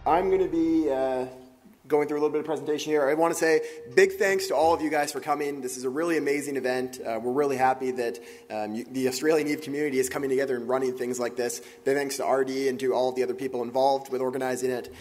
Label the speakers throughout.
Speaker 1: I'm going to be going through a little bit of presentation here. I want to say big thanks to all of you guys for coming. This is a really amazing event. We're really happy that the Australian EVE community is coming together and running things like this. Big thanks to RD and to all of the other people involved with organizing it.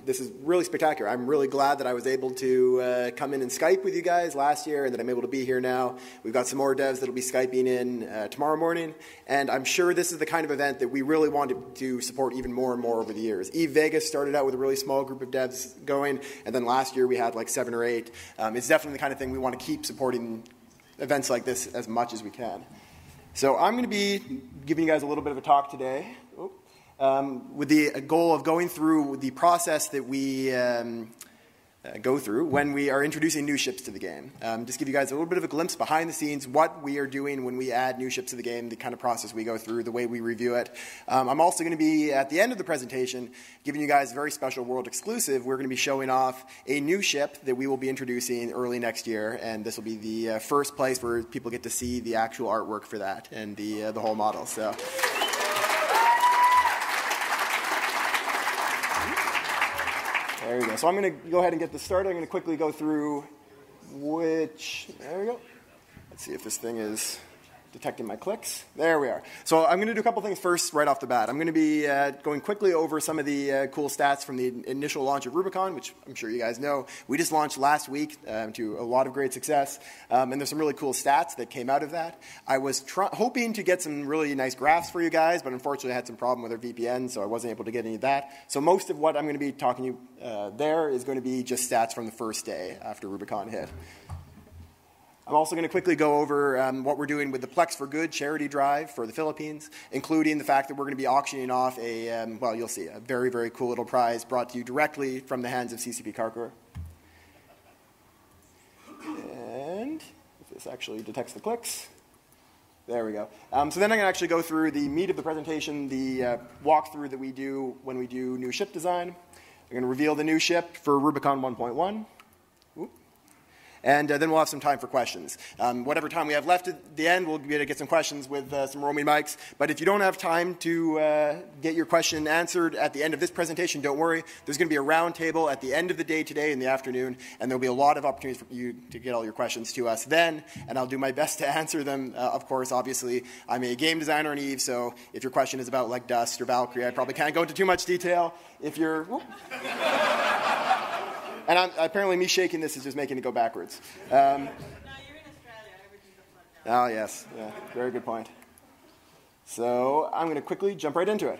Speaker 1: This is really spectacular. I'm really glad that I was able to come in and Skype with you guys last year and that I'm able to be here now. We've got some more devs that will be Skyping in tomorrow morning, and I'm sure this is the kind of event that we really wanted to support even more and more over the years. EVE Vegas started out with a really small group of devs going, and then last year we had like 7 or 8. It's definitely the kind of thing we want to keep supporting events like this as much as we can. So I'm going to be giving you guys a little bit of a talk today with the goal of going through the process that we go through when we are introducing new ships to the game. Just give you guys a little bit of a glimpse behind the scenes, what we are doing when we add new ships to the game, the kind of process we go through, the way we review it. I'm also going to be, at the end of the presentation, giving you guys a very special world exclusive. We're going to be showing off a new ship that we will be introducing early next year, and this will be the first place where people get to see the actual artwork for that and the whole model. So. There we go. So I'm going to go ahead and get this started. I'm going to quickly go through there we go. Let's see if this thing is detecting my clicks. There we are. So I'm going to do a couple things first right off the bat. I'm going to be going quickly over some of the cool stats from the initial launch of Rubicon, which I'm sure you guys know. We just launched last week to a lot of great success, and there's some really cool stats that came out of that. I was hoping to get some really nice graphs for you guys, but unfortunately I had some problem with our VPN, so I wasn't able to get any of that. So most of what I'm going to be talking to you there is going to be just stats from the first day after Rubicon hit. I'm also going to quickly go over what we're doing with the Plex for Good charity drive for the Philippines, including the fact that we're going to be auctioning off well, you'll see, a very, very cool little prize brought to you directly from the hands of CCP Karkar. And if this actually detects the clicks. There we go. So then I'm going to actually go through the meat of the presentation, the walkthrough that we do when we do new ship design. I'm going to reveal the new ship for Rubicon 1.1. And then we'll have some time for questions. Whatever time we have left at the end, we'll be able to get some questions with some roaming mics. But if you don't have time to get your question answered at the end of this presentation, don't worry. There's going to be a round table at the end of the day today in the afternoon, and there'll be a lot of opportunities for you to get all your questions to us then, and I'll do my best to answer them. Of course, obviously, I'm a game designer on EVE, so if your question is about like Dust or Valkyrie, I probably can't go into too much detail. If you're... And apparently me shaking this is just making it go backwards.
Speaker 2: No, you're in Australia. Everything's upside down.
Speaker 1: Oh, yes. Yeah, very good point. So I'm going to quickly jump right into it.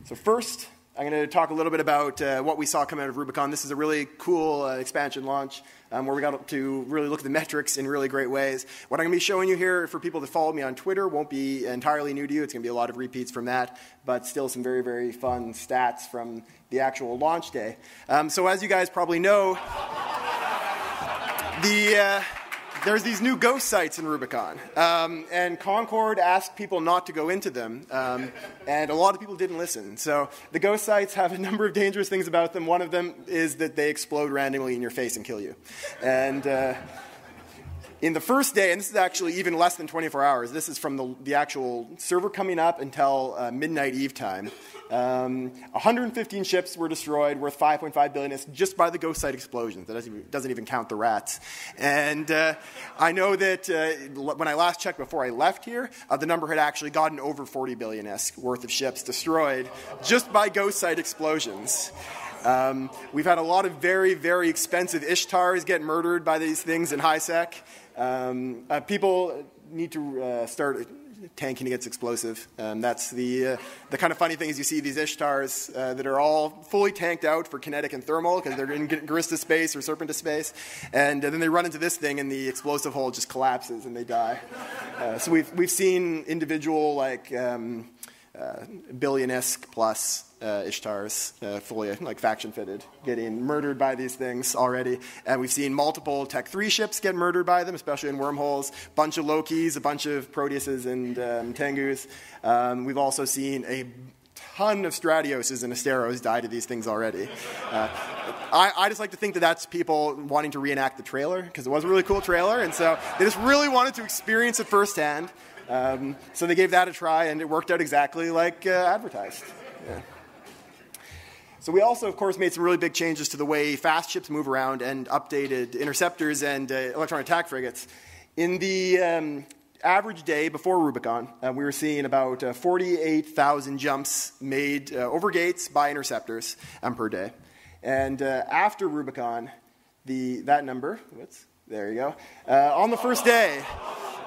Speaker 1: So first, I'm going to talk a little bit about what we saw come out of Rubicon. This is a really cool expansion launch where we got to really look at the metrics in really great ways. What I'm going to be showing you here for people that follow me on Twitter won't be entirely new to you. It's going to be a lot of repeats from that, but still some very, very fun stats from the actual launch day. So as you guys probably know, there's these new ghost sites in Rubicon, and Concord asked people not to go into them, and a lot of people didn't listen. So the ghost sites have a number of dangerous things about them. One of them is that they explode randomly in your face and kill you. And in the first day, and this is actually even less than 24 hours, this is from the actual server coming up until midnight EVE time, 115 ships were destroyed, worth 5.5 billion just by the ghost site explosions. That doesn't even count the rats. And I know that when I last checked before I left here, the number had actually gotten over 40 billion-esque worth of ships destroyed just by ghost site explosions. We've had a lot of very, very expensive Ishtars get murdered by these things in high sec. People need to start tanking against explosive. That's the kind of funny thing is you see these Ishtars that are all fully tanked out for kinetic and thermal because they're in Garista space or Serpentis space, and then they run into this thing and the explosive hole just collapses and they die. So we've seen individual like billion-esque plus Ishtars, fully like faction fitted, getting murdered by these things already. And we've seen multiple Tech 3 ships get murdered by them, especially in Wormholes. A bunch of Lokis, a bunch of Proteuses and Tengus. We've also seen a ton of Stratioses and Asteros die to these things already. I just like to think that that's people wanting to reenact the trailer, because it was a really cool trailer, and so they just really wanted to experience it firsthand. So they gave that a try, and it worked out exactly like advertised. Yeah. So we also, of course, made some really big changes to the way fast ships move around and updated interceptors and electronic attack frigates. In the average day before Rubicon, we were seeing about 48,000 jumps made over gates by interceptors per day. And after Rubicon, that number, there you go, on the first day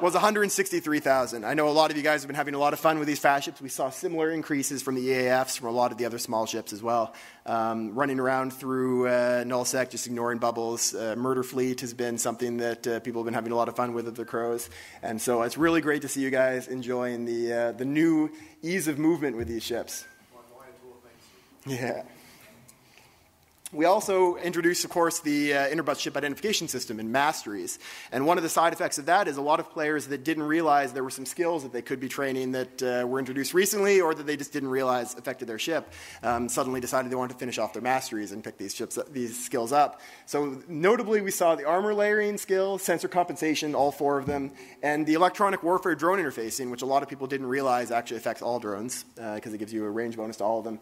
Speaker 1: was 163,000. I know a lot of you guys have been having a lot of fun with these fast ships. We saw similar increases from the EAFs, from a lot of the other small ships as well. Running around through nullsec, just ignoring bubbles. Murder Fleet has been something that people have been having a lot of fun with the crows. And so it's really great to see you guys enjoying the new ease of movement with these ships. Yeah. We also introduced, of course, the Interbus ship identification system in masteries. And one of the side effects of that is a lot of players that didn't realize there were some skills that they could be training that were introduced recently or that they just didn't realize affected their ship, suddenly decided they wanted to finish off their masteries and pick these skills up. So notably, we saw the armor layering skill, sensor compensation, all 4 of them, and the electronic warfare drone interfacing, which a lot of people didn't realize actually affects all drones because it gives you a range bonus to all of them.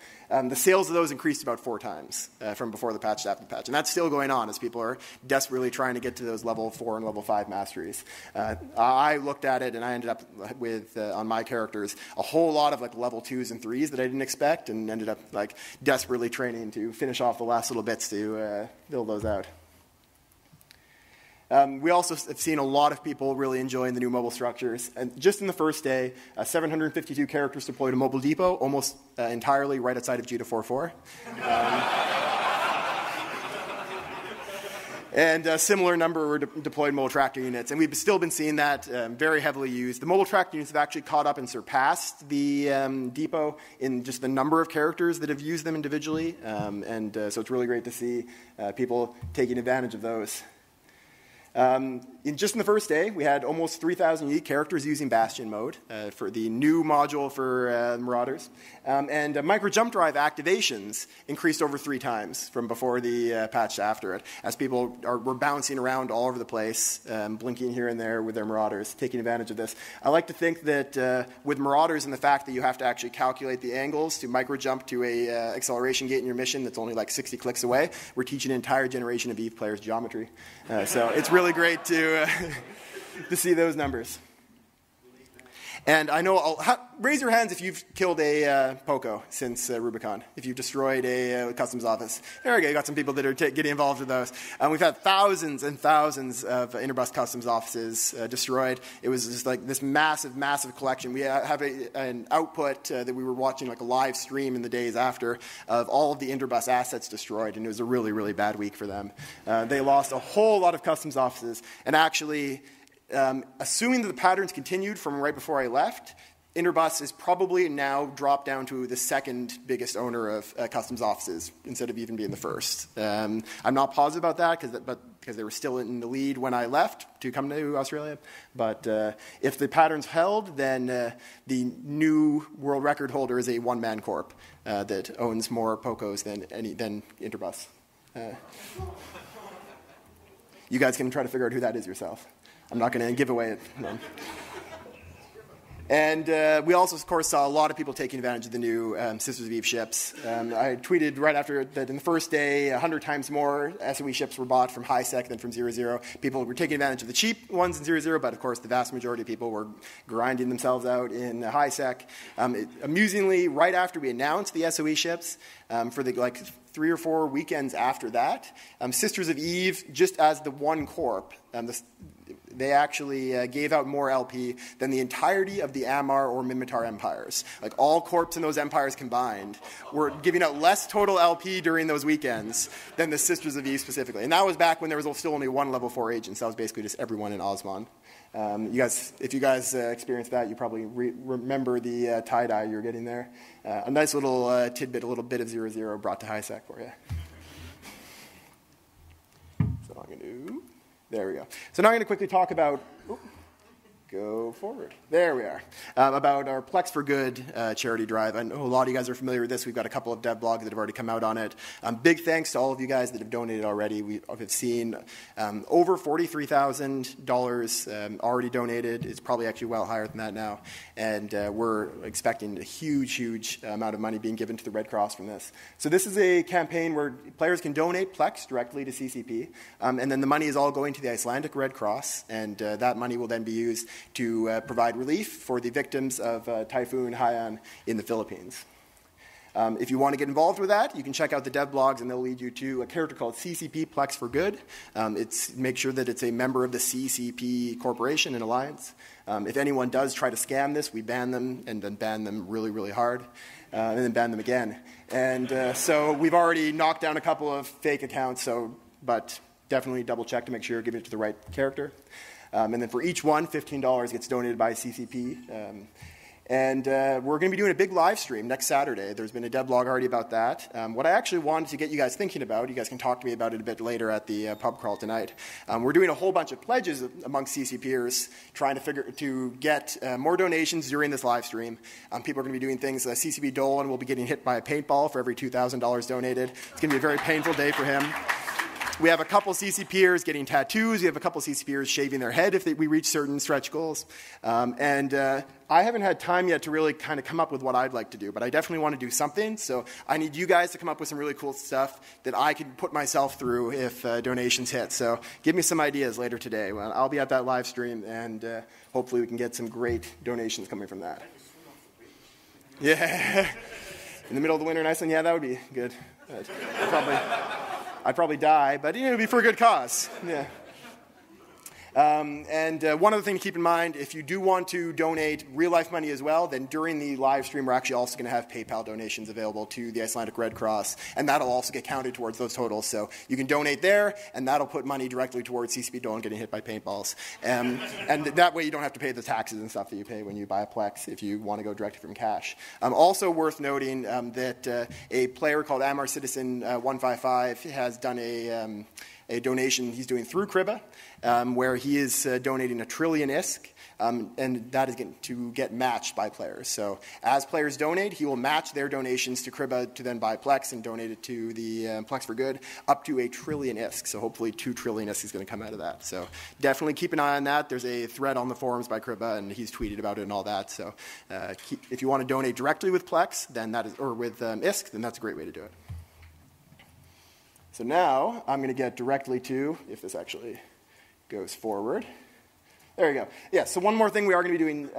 Speaker 1: The sales of those increased about 4 times from before the patch to after the patch. And that's still going on as people are desperately trying to get to those level 4 and level 5 masteries. I looked at it and I ended up with, on my characters, a whole lot of like level 2s and 3s that I didn't expect and ended up like desperately training to finish off the last little bits to build those out. We also have seen a lot of people really enjoying the new mobile structures. And just in the first day, 752 characters deployed a mobile depot, almost entirely right outside of Judah 4.4. And a similar number were deployed mobile tractor units. And we've still been seeing that very heavily used. The mobile tractor units have actually caught up and surpassed the depot in just the number of characters that have used them individually. So it's really great to see people taking advantage of those. Just in the first day, we had almost 3,000 unique characters using Bastion mode for the new module for Marauders. And micro jump drive activations increased over 3 times from before the patch to after it, as people were bouncing around all over the place, blinking here and there with their Marauders, taking advantage of this. I like to think that with Marauders and the fact that you have to actually calculate the angles to micro jump to a acceleration gate in your mission that's only like 60 clicks away, we're teaching an entire generation of EVE players geometry. So it's really great to see those numbers. And I know, raise your hands if you've killed a POCO since Rubicon, if you've destroyed a customs office. There we go, you got some people that are getting involved with those. We've had thousands and thousands of Interbus customs offices destroyed. It was just like this massive, massive collection. We have an output that we were watching, like a live stream in the days after, of all of the Interbus assets destroyed, and it was a really, really bad week for them. They lost a whole lot of customs offices, and actually, assuming that the patterns continued from right before I left, Interbus is probably now dropped down to the 2nd biggest owner of customs offices instead of even being the 1st. I'm not positive about that because they were still in the lead when I left to come to Australia. But if the patterns held, then the new world record holder is a one-man corp that owns more POCOs than Interbus. You guys can try to figure out who that is yourself. I'm not going to give away it. No. And we also, of course, saw a lot of people taking advantage of the new Sisters of Eve ships. I tweeted right after that in the first day, 100 times more SoE ships were bought from high-sec than from 0.0. People were taking advantage of the cheap ones in 0.0, but of course the vast majority of people were grinding themselves out in high-sec. Amusingly, right after we announced the SoE ships, for the 3 or 4 weekends after that, Sisters of Eve, just as the one corp, they actually gave out more LP than the entirety of the Ammar or Minmatar empires. Like all corps in those empires combined were giving out less total LP during those weekends than the Sisters of Eve specifically. And that was back when there was still only 1 level 4 agent. So that was basically just everyone in Osmond. If you guys experienced that, you probably remember the tie-dye you're getting there. A nice little tidbit, a little bit of 0.0 brought to high-sec for you. So I'm going to... There we go. So now I'm going to quickly talk about... go forward. There we are. About our Plex for Good charity drive. I know a lot of you guys are familiar with this. We've got a couple of dev blogs that have already come out on it. Big thanks to all of you guys that have donated already. We have seen over $43,000 already donated. It's probably actually well higher than that now. And we're expecting a huge, huge amount of money being given to the Red Cross from this. So this is a campaign where players can donate Plex directly to CCP. And then the money is all going to the Icelandic Red Cross. And that money will then be used to provide relief for the victims of Typhoon Haiyan in the Philippines. If you want to get involved with that, you can check out the dev blogs, and they'll lead you to a character called CCP Plex for Good. Make sure that it's a member of the CCP Corporation and Alliance. If anyone does try to scam this, we ban them, and then ban them really, really hard, and then ban them again. And so we've already knocked down a couple of fake accounts, but definitely double check to make sure you're giving it to the right character. And then for each one, $15 gets donated by CCP. And we're going to be doing a big live stream next Saturday. There's been a dev blog already about that. What I actually wanted to get you guys thinking about, you guys can talk to me about it a bit later at the pub crawl tonight. We're doing a whole bunch of pledges amongst CCPers, trying to get more donations during this live stream. People are going to be doing things. CCP Dolan will be getting hit by a paintball for every $2,000 donated. It's going to be a very painful day for him. We have a couple CCPers getting tattoos. We have a couple CCPers shaving their head if we reach certain stretch goals. I haven't had time yet to really kind of come up with what I'd like to do, but I definitely want to do something. So I need you guys to come up with some really cool stuff that I can put myself through if donations hit. So give me some ideas later today. Well, I'll be at that live stream, and hopefully we can get some great donations coming from that. Yeah. In the middle of the winter in Iceland, yeah, that would be good. I'd probably die, but it would be for a good cause. Yeah. One other thing to keep in mind, if you do want to donate real-life money as well, then during the live stream, we're actually also going to have PayPal donations available to the Icelandic Red Cross, and that'll also get counted towards those totals. So you can donate there, and that'll put money directly towards CCP Dolan getting hit by paintballs. And that way you don't have to pay the taxes and stuff that you pay when you buy a Plex if you want to go directly from cash. Also worth noting that a player called Amar Citizen 155 has done a donation he's doing through Kriba, where he is donating 1 trillion ISK, and that is going to get matched by players. So as players donate, he will match their donations to Kriba to then buy Plex and donate it to the Plex for Good up to 1 trillion ISK. So hopefully 2 trillion ISK is going to come out of that. So definitely keep an eye on that. There's a thread on the forums by Kriba, and he's tweeted about it and all that. So if you want to donate directly with Plex, then that is, or with ISK, then that's a great way to do it. So now I'm going to get directly to, if this actually goes forward. There you go. Yeah, so one more thing we are going to be doing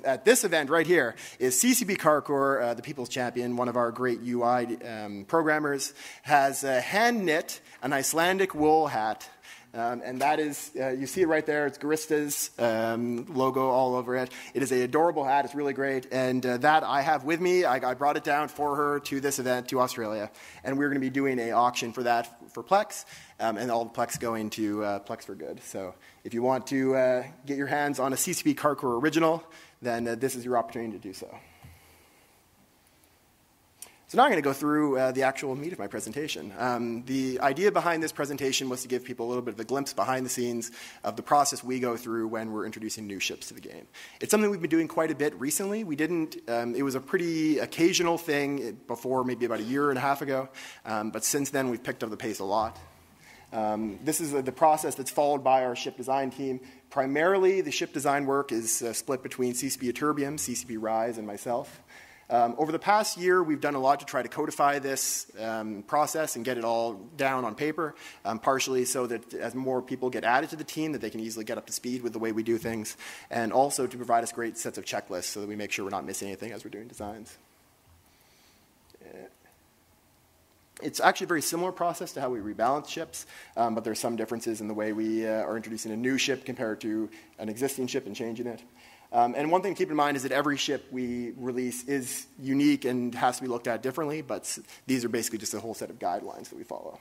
Speaker 1: at this event right here is CCP Karkar, the People's Champion, one of our great UI programmers, has hand-knit an Icelandic wool hat. And that is, you see it right there, it's Garista's logo all over it. It is an adorable hat, it's really great, and that I have with me. I brought it down for her to this event, to Australia, and we're going to be doing an auction for that for Plex, and all the Plex going to Plex for Good. So if you want to get your hands on a CCP Karkar original, then this is your opportunity to do so. So now I'm going to go through the actual meat of my presentation. The idea behind this presentation was to give people a little bit of a glimpse behind the scenes of the process we go through when we're introducing new ships to the game. It's something we've been doing quite a bit recently. We didn't, it was a pretty occasional thing before maybe about 1.5 years ago, but since then we've picked up the pace a lot. This is the process that's followed by our ship design team. Primarily, the ship design work is split between CCP Aturbium, CCP Rise, and myself. Over the past year, we've done a lot to try to codify this process and get it all down on paper, partially so that as more people get added to the team, that they can easily get up to speed with the way we do things, and also to provide us great sets of checklists so that we make sure we're not missing anything as we're doing designs. It's actually a very similar process to how we rebalance ships, but there's some differences in the way we are introducing a new ship compared to an existing ship and changing it. And one thing to keep in mind is that every ship we release is unique and has to be looked at differently, but these are basically just a whole set of guidelines that we follow.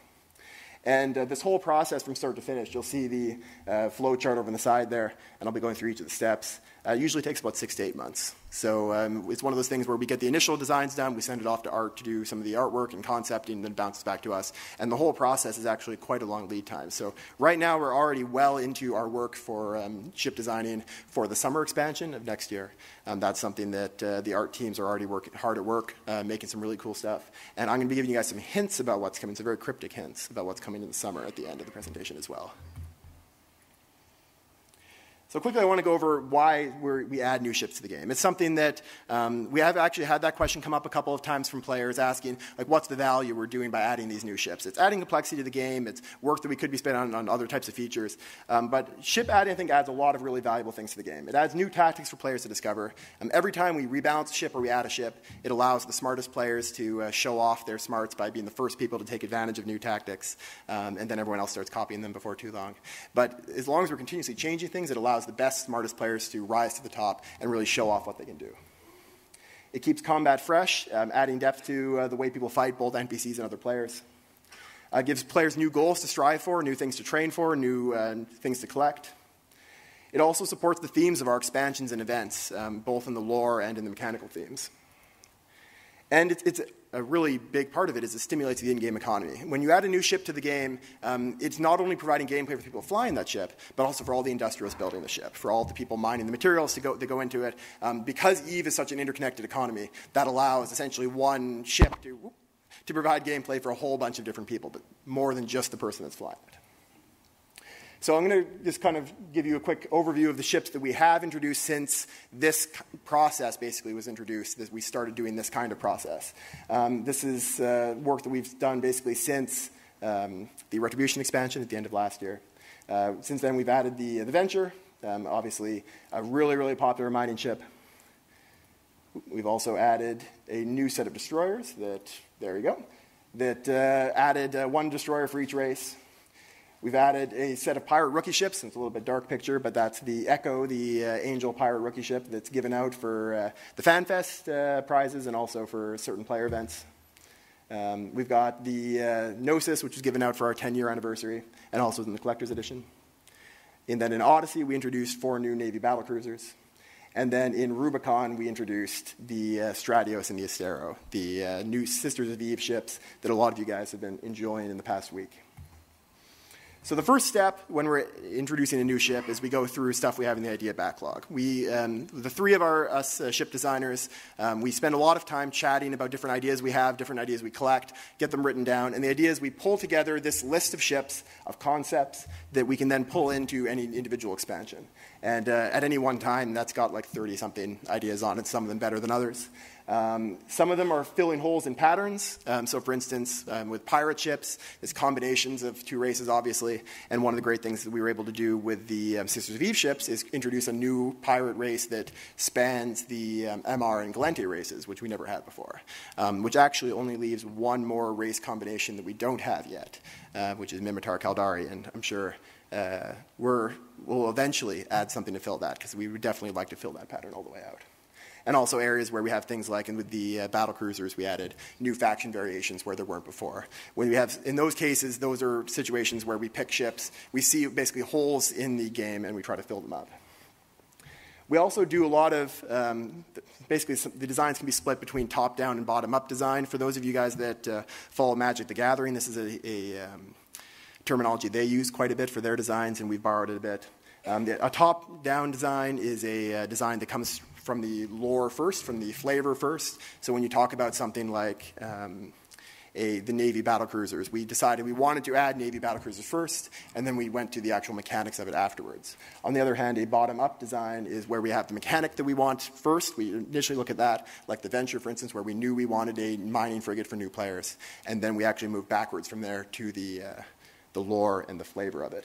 Speaker 1: And this whole process from start to finish, you'll see the flow chart over on the side there, and I'll be going through each of the steps. It usually takes about 6 to 8 months. So it's one of those things where we get the initial designs done, we send it off to art to do some of the artwork and concepting, and then it bounces back to us. And the whole process is actually quite a long lead time. So right now we're already well into our work for ship designing for the summer expansion of next year. That's something that the art teams are already hard at work, making some really cool stuff. And I'm going to be giving you guys some hints about what's coming, some very cryptic hints about what's coming in the summer at the end of the presentation as well. So quickly, I want to go over why we add new ships to the game. It's something that we have actually had that question come up a couple of times from players asking, like, what's the value we're doing by adding these new ships? It's adding complexity to the game. It's work that we could be spending on other types of features. But ship adding, I think, adds a lot of really valuable things to the game. It adds new tactics for players to discover. Every time we rebalance a ship or we add a ship, it allows the smartest players to show off their smarts by being the first people to take advantage of new tactics. And then everyone else starts copying them before too long. But as long as we're continuously changing things, it allows the best, smartest players to rise to the top and really show off what they can do. It keeps combat fresh, adding depth to the way people fight, both NPCs and other players. Gives players new goals to strive for, new things to train for, new things to collect. It also supports the themes of our expansions and events, both in the lore and in the mechanical themes. And it's a really big part of it is it stimulates the in-game economy. When you add a new ship to the game, it's not only providing gameplay for people flying that ship, but also for all the industrials building the ship, for all the people mining the materials that go into it. Because EVE is such an interconnected economy, that allows essentially one ship to provide gameplay for a whole bunch of different people, but more than just the person that's flying it. So I'm going to just kind of give you a quick overview of the ships that we have introduced since this process basically was introduced, that we started doing this kind of process. This is work that we've done basically since the Retribution expansion at the end of last year. Since then, we've added the Venture, obviously a really, really popular mining ship. We've also added a new set of destroyers that, there you go, that added one destroyer for each race. We've added a set of pirate rookie ships. It's a little bit dark picture, but that's the Echo, the Angel pirate rookie ship that's given out for the FanFest prizes and also for certain player events. We've got the Gnosis, which was given out for our 10-year anniversary, and also in the Collector's Edition. And then in Odyssey, we introduced 4 new Navy battlecruisers. And then in Rubicon, we introduced the Stratios and the Astero, the new Sisters of Eve ships that a lot of you guys have been enjoying in the past week. So the first step when we're introducing a new ship is we go through stuff we have in the idea backlog. We, the 3 of us ship designers, we spend a lot of time chatting about different ideas we have, different ideas we collect, get them written down, and the idea is we pull together this list of ships, of concepts, that we can then pull into any individual expansion. And at any one time, that's got like 30-something ideas on it, some of them better than others. Some of them are filling holes in patterns. So for instance, with pirate ships, it's combinations of 2 races, obviously. And one of the great things that we were able to do with the Sisters of Eve ships is introduce a new pirate race that spans the MR and Galente races, which we never had before, which actually only leaves one more race combination that we don't have yet, which is Mimitar Caldari. And I'm sure we'll eventually add something to fill that, because we would definitely like to fill that pattern all the way out. And also areas where we have things like, and with the battle cruisers, we added new faction variations where there weren't before. When we have, in those cases, those are situations where we pick ships, we see basically holes in the game, and we try to fill them up. We also do a lot of, basically the designs can be split between top-down and bottom-up design. For those of you guys that follow Magic the Gathering, this is a terminology they use quite a bit for their designs, and we've borrowed it a bit. A top-down design is a design that comes from the lore first, from the flavor first. So when you talk about something like the Navy battlecruisers, we decided we wanted to add Navy battlecruisers first, and then we went to the actual mechanics of it afterwards. On the other hand, a bottom-up design is where we have the mechanic that we want first. We initially look at that, like the Venture, for instance, where we knew we wanted a mining frigate for new players, and then we actually move backwards from there to the lore and the flavor of it.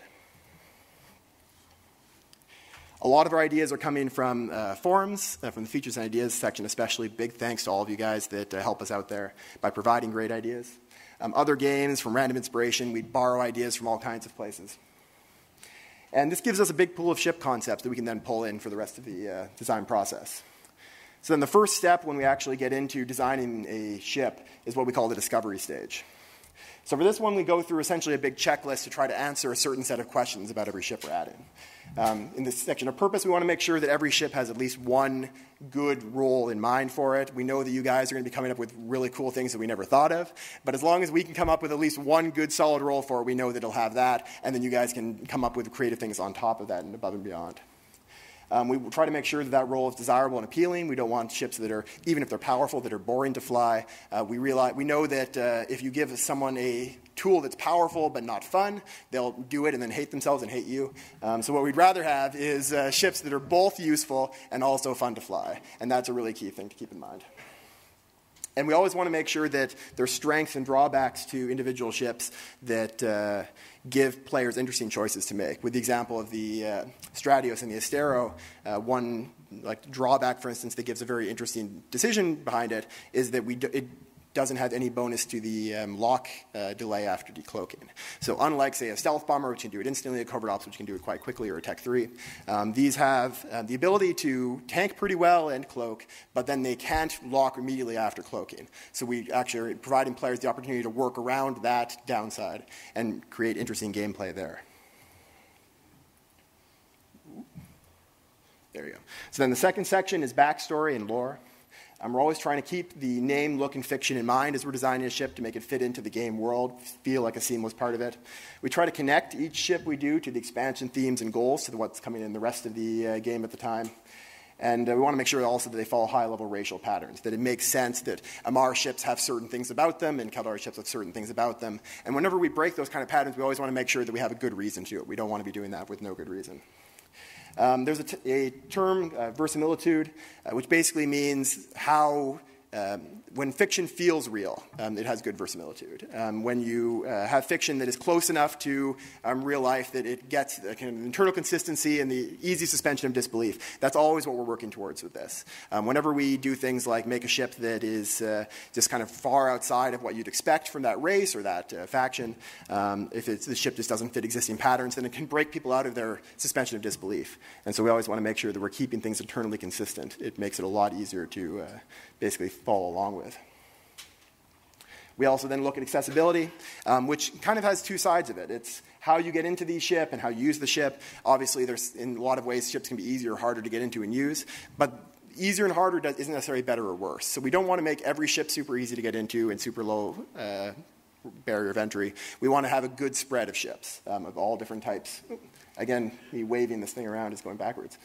Speaker 1: A lot of our ideas are coming from forums, from the features and ideas section especially. Big thanks to all of you guys that help us out there by providing great ideas. Other games, from random inspiration, we borrow ideas from all kinds of places. And this gives us a big pool of ship concepts that we can then pull in for the rest of the design process. So then the first step when we actually get into designing a ship is what we call the discovery stage. So for this one, we go through essentially a big checklist to try to answer a certain set of questions about every ship we're adding. In this section of purpose, we want to make sure that every ship has at least one good role in mind for it. We know that you guys are going to be coming up with really cool things that we never thought of, but as long as we can come up with at least one good solid role for it, we know that it'll have that, and then you guys can come up with creative things on top of that and above and beyond. We try to make sure that that role is desirable and appealing. We don't want ships that are, even if they're powerful, that are boring to fly. We know that if you give someone a tool that's powerful but not fun, they'll do it and then hate themselves and hate you. So what we'd rather have is ships that are both useful and also fun to fly. And that's a really key thing to keep in mind. And we always want to make sure that there's strengths and drawbacks to individual ships that give players interesting choices to make. With the example of the Stratios and the Astero, one drawback, for instance, that gives a very interesting decision behind it is that it doesn't have any bonus to the lock delay after decloaking. So unlike, say, a stealth bomber, which can do it instantly, a covert ops, which can do it quite quickly, or a Tech 3, these have the ability to tank pretty well and cloak, but then they can't lock immediately after cloaking. So we actually are providing players the opportunity to work around that downside and create interesting gameplay there. There you go. So then the second section is backstory and lore. We're always trying to keep the name, look, and fiction in mind as we're designing a ship to make it fit into the game world, feel like a seamless part of it. We try to connect each ship we do to the expansion themes and goals, to what's coming in the rest of the game at the time. And we want to make sure also that they follow high-level racial patterns, that it makes sense that Amar ships have certain things about them and Kaldari ships have certain things about them. And whenever we break those kind of patterns, we always want to make sure that we have a good reason to it. We don't want to be doing that with no good reason. There's a term, verisimilitude, which basically means how, when fiction feels real, it has good verisimilitude. When you have fiction that is close enough to real life that it gets a kind of internal consistency and the easy suspension of disbelief, that's always what we're working towards with this. Whenever we do things like make a ship that is just kind of far outside of what you'd expect from that race or that faction, if the ship just doesn't fit existing patterns, then it can break people out of their suspension of disbelief. And so we always want to make sure that we're keeping things internally consistent. It makes it a lot easier to basically follow along with. We also then look at accessibility, which kind of has two sides of it. It's how you get into the ship and how you use the ship. Obviously, there's in a lot of ways ships can be easier or harder to get into and use, but easier and harder isn't necessarily better or worse. So we don't want to make every ship super easy to get into and super low barrier of entry. We want to have a good spread of ships of all different types. Again, me waving this thing around is going backwards.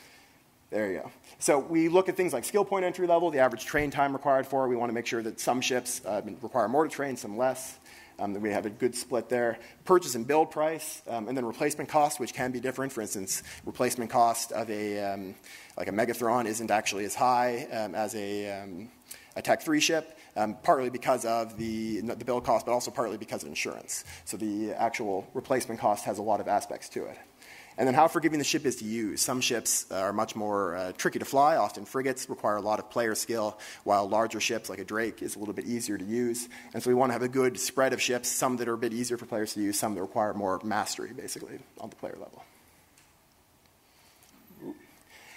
Speaker 1: There you go. So we look at things like skill point entry level, the average train time required for it. We want to make sure that some ships require more to train, some less. That we have a good split there. Purchase and build price, and then replacement cost, which can be different. For instance, replacement cost of like a Megathron isn't actually as high as a Tech 3 ship, partly because of the build cost, but also partly because of insurance. So the actual replacement cost has a lot of aspects to it. And then how forgiving the ship is to use. Some ships are much more tricky to fly. Often frigates require a lot of player skill, while larger ships like a Drake is a little bit easier to use. And so we want to have a good spread of ships, some that are a bit easier for players to use, some that require more mastery, basically, on the player level.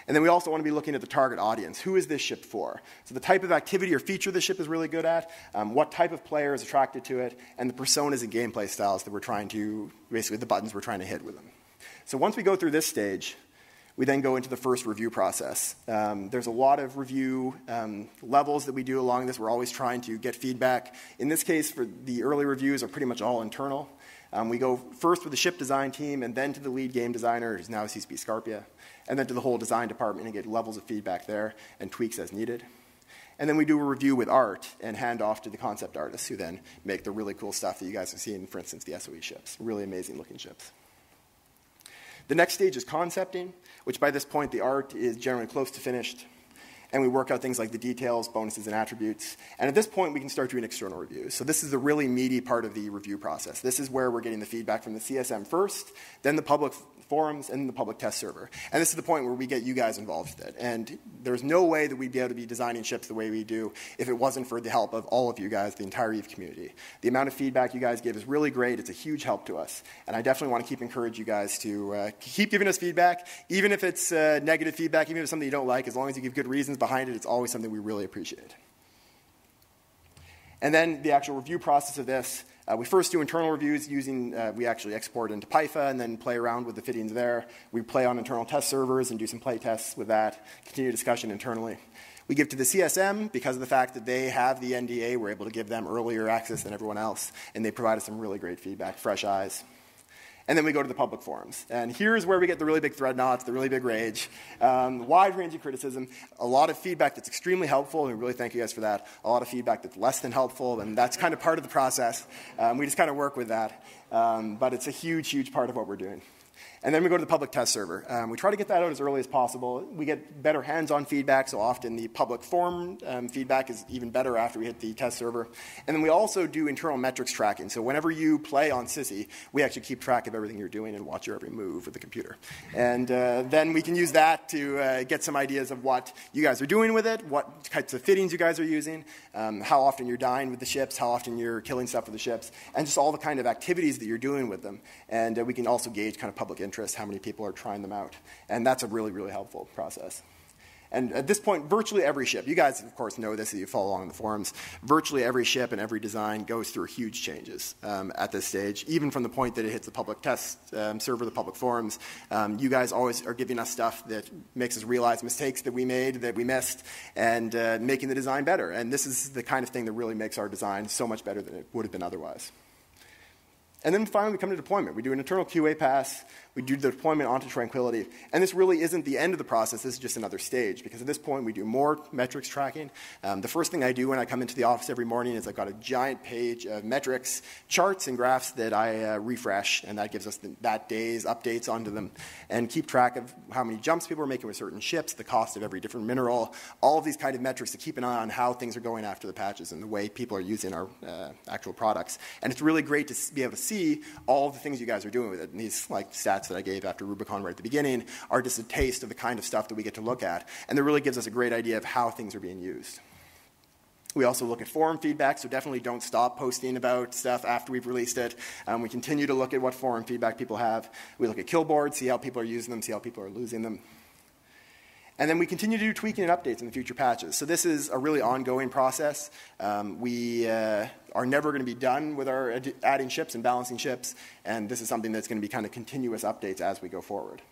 Speaker 1: And then we also want to be looking at the target audience. Who is this ship for? So the type of activity or feature the ship is really good at, what type of player is attracted to it, and the personas and gameplay styles that we're trying to, basically the buttons we're trying to hit with them. So once we go through this stage, we then go into the first review process. There's a lot of review levels that we do along this. We're always trying to get feedback. In this case, for the early reviews are pretty much all internal. We go first with the ship design team, and then to the lead game designer, who's now CCP Scarpia, and then to the whole design department and get levels of feedback there and tweaks as needed. And then we do a review with art and hand off to the concept artists, who then make the really cool stuff that you guys have seen, for instance, the SoE ships. Really amazing looking ships. The next stage is concepting, which by this point the art is generally close to finished. And we work out things like the details, bonuses, and attributes. And at this point, we can start doing external reviews. So this is the really meaty part of the review process. This is where we're getting the feedback from the CSM first, then the public forums, and the public test server. And this is the point where we get you guys involved with it. And there's no way that we'd be able to be designing ships the way we do if it wasn't for the help of all of you guys, the entire EVE community. The amount of feedback you guys give is really great. It's a huge help to us. And I definitely want to keep encouraging you guys to keep giving us feedback, even if it's negative feedback, even if it's something you don't like. As long as you give good reasons behind it, it's always something we really appreciate. And then the actual review process of this, We first do internal reviews using, we actually export into PyFA and then play around with the fittings there. We play on internal test servers and do some play tests with that, continue discussion internally. We give to the CSM because of the fact that they have the NDA. We're able to give them earlier access than everyone else, and they provide us some really great feedback, fresh eyes. And then we go to the public forums. And here's where we get the really big thread knots, the really big rage, wide-ranging criticism, a lot of feedback that's extremely helpful, and we really thank you guys for that, a lot of feedback that's less than helpful, and that's kind of part of the process. We just kind of work with that. But it's a huge, huge part of what we're doing. And then we go to the public test server. We try to get that out as early as possible. We get better hands-on feedback, so often the public forum feedback is even better after we hit the test server. And then we also do internal metrics tracking. So whenever you play on Sissy, we actually keep track of everything you're doing and watch your every move with the computer. And then we can use that to get some ideas of what you guys are doing with it, what types of fittings you guys are using, how often you're dying with the ships, how often you're killing stuff with the ships, and just all the kind of activities that you're doing with them. And we can also gauge kind of public interest, how many people are trying them out. And that's a really, really helpful process. And at this point, virtually every ship, you guys, of course, know this if you follow along in the forums, virtually every ship and every design goes through huge changes at this stage, even from the point that it hits the public test server, the public forums. You guys always are giving us stuff that makes us realize mistakes that we made, that we missed, and making the design better. And this is the kind of thing that really makes our design so much better than it would have been otherwise. And then finally, we come to deployment. We do an internal QA pass. We do the deployment onto Tranquility. And this really isn't the end of the process. This is just another stage, because at this point, we do more metrics tracking. The first thing I do when I come into the office every morning is I've got a giant page of metrics, charts, and graphs that I refresh, and that gives us that day's updates onto them, and keep track of how many jumps people are making with certain ships, the cost of every different mineral, all of these kind of metrics to keep an eye on how things are going after the patches and the way people are using our actual products. And it's really great to be able to see all of the things you guys are doing with it. And these stats that I gave after Rubicon right at the beginning are just a taste of the kind of stuff that we get to look at. And that really gives us a great idea of how things are being used. We also look at forum feedback, so definitely don't stop posting about stuff after we've released it. We continue to look at what forum feedback people have. We look at kill boards, see how people are using them, see how people are losing them. And then we continue to do tweaking and updates in the future patches. So this is a really ongoing process. We are never going to be done with our adding ships and balancing ships, and this is something that's going to be kind of continuous updates as we go forward.